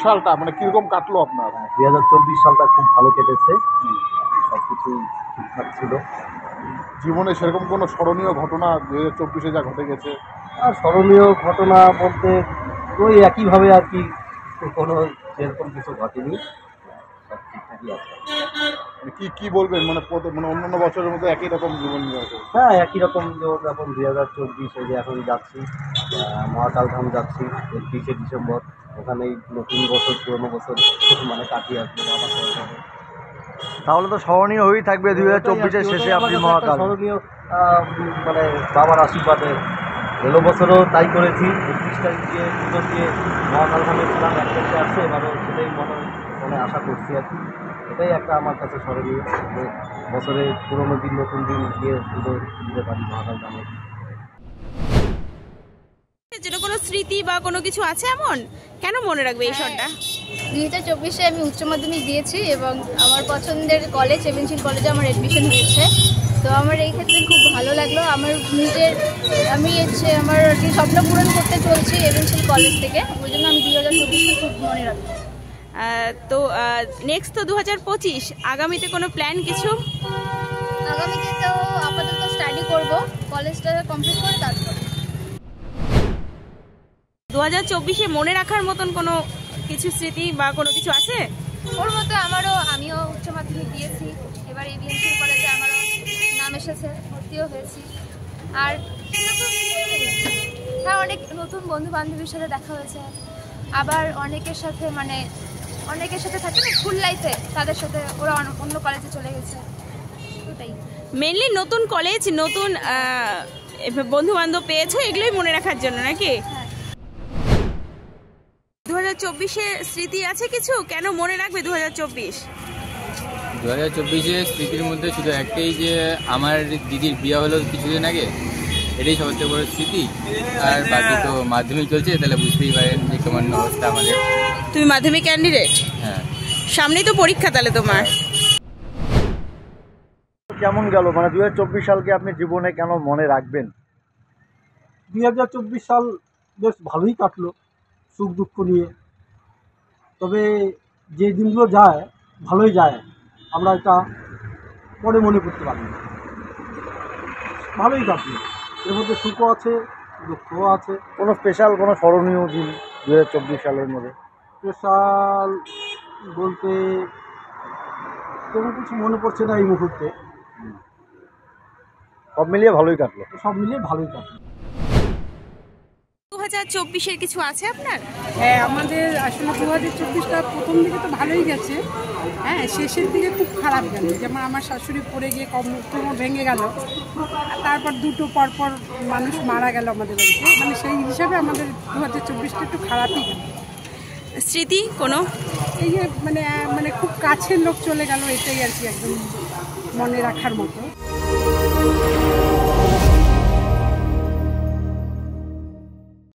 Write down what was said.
সালটা মানে কিরকম কাটলো আপনার? 2024 সালটা খুব ভালো কেটেছে, সব কিছুই ঠিকঠাক ছিল। জীবনে সেরকম কোনো স্মরণীয় ঘটনা 2024-এ যা ঘটে গেছে? আর স্মরণীয় ঘটনা বলতে ওই একইভাবে আর কি, কোনো সেরকম কিছু ঘটেনি, সব ঠিকঠাকই আছে। মানে কি বলবেন, মানে মানে অন্যান্য বছরের মতো একই রকম জীবন নিয়ে আছে? হ্যাঁ, একই রকম। যেমন এখন 2024 যে এখন যাচ্ছি মহাকালধাম যাচ্ছি 31শে ডিসেম্বর, ওখানেই নতুন বছর পুরনো বছর মানে কাটিয়ে আসবো বাবার সাথে। তাহলে তো স্মরণীয় হয়েই থাকবে 2024-এর শেষে আপনি মহাকাল। স্মরণীয় মানে বাবার আশীর্বাদে গেলো বছরও তাই করেছি। 31 তারিখ দিয়ে পুজো দিয়ে মহাকাল ধামে ছিলাম, 1 তারিখে আসছে, এবারও সেটাই মনে আশা করছি আর কি। এটাই একটা আমার কাছে স্মরণীয় যে বছরে পুরোনো দিন নতুন দিন গিয়ে পুজো দিতে পারি মহাকাল ধামে। যেন কোনো স্মৃতি বা কোনো কিছু আছে এমন, কেন মনে রাখবে এই শটটা? 2024-এ আমি উচ্চ মাধ্যমিক দিয়েছি এবং আমার পছন্দের কলেজ এভেনশিল কলেজে আমার অ্যাডমিশন হয়েছে। তো আমার এই ক্ষেত্রে খুব ভালো লাগলো। আমি আমার স্বপ্ন পূরণ করতে চলছি এভেনশিল কলেজ থেকে, ওই জন্য আমি 2024-কে খুব মনে রাখবো। তো নেক্সট তো 2025, আগামীতে কোনো প্ল্যান কিছু? আগামীতে তো আপাতত স্টাডি করব, কলেজটা কমপ্লিট করে তারপর। 2024-এ মনে রাখার মতন কোনো কিছু স্মৃতি বা কোনো কিছু আছে? ওর মতো আমিও উচ্চ মাধ্যমিক দিয়েছি, এবার এভিএনসিল কলেজে আমারও নাম এসেছে, ভর্তিও হয়েছি। আর হ্যাঁ, অনেক নতুন বন্ধু বান্ধবীর সাথে দেখা হয়েছে, আবার অনেকের সাথে থাকে না স্কুল লাইফে, তাদের সাথে ওরা অন্য কলেজে চলে গেছে। ওটাই মেনলি নতুন কলেজ, নতুন বন্ধু বান্ধব পেয়েছো, এগুলোই মনে রাখার জন্য নাকি? 2024-এ স্মৃতি আছে কিছু, কেন মনে রাখবে 2024? 2024-এ স্মৃতির মধ্যে শুধু একটাই, যে আমার দিদির বিয়ে হলো কিছুদিন আগে, এটাই সবচেয়ে বড় স্মৃতি। আর বাকি তো মাধ্যমিক চলছে, তাহলে বুঝতেই পারেন যে কেমন অবস্থা আমাদের। তুমি মাধ্যমিক ক্যান্ডিডেট? হ্যাঁ, সামনেই তো পরীক্ষা, তাহলে তোমার কেমন গেল, মানে 2024 সালকে আপনি জীবনে কেন মনে রাখবেন? 2024 সাল বেশ ভালোই কাটলো, সুখ দুঃখ নিয়ে। তবে যে দিনগুলো যায় ভালোই যায়, আমরা এটা পরে মনে করতে পারি। ভালোই কাটলো, এর মধ্যে সুখও আছে দুঃখও আছে। কোনো স্পেশাল কোনো স্মরণীয় দিন 2024 সালের মধ্যে? স্পেশাল বলতে কোনো কিছু মনে পড়ছে না এই মুহূর্তে। সব মিলিয়ে ভালোই কাটলো। 2024-এর কিছু আছে আপনার? হ্যাঁ, আমাদের আসলে 2024টা প্রথম দিকে তো ভালোই গেছে, হ্যাঁ, শেষের দিকে খুব খারাপ গেল। যেমন আমার শাশুড়ি পড়ে গিয়ে কোমর ভেঙে গেল, তারপর দুটো পরপর মানুষ মারা গেল আমাদের বাড়িতে। মানে সেই হিসাবে আমাদের 2024টা একটু খারাপই গেল। স্মৃতি কোনো? এই যে মানে খুব কাছের লোক চলে গেল, এটাই আর কি একদম মনে রাখার মতো।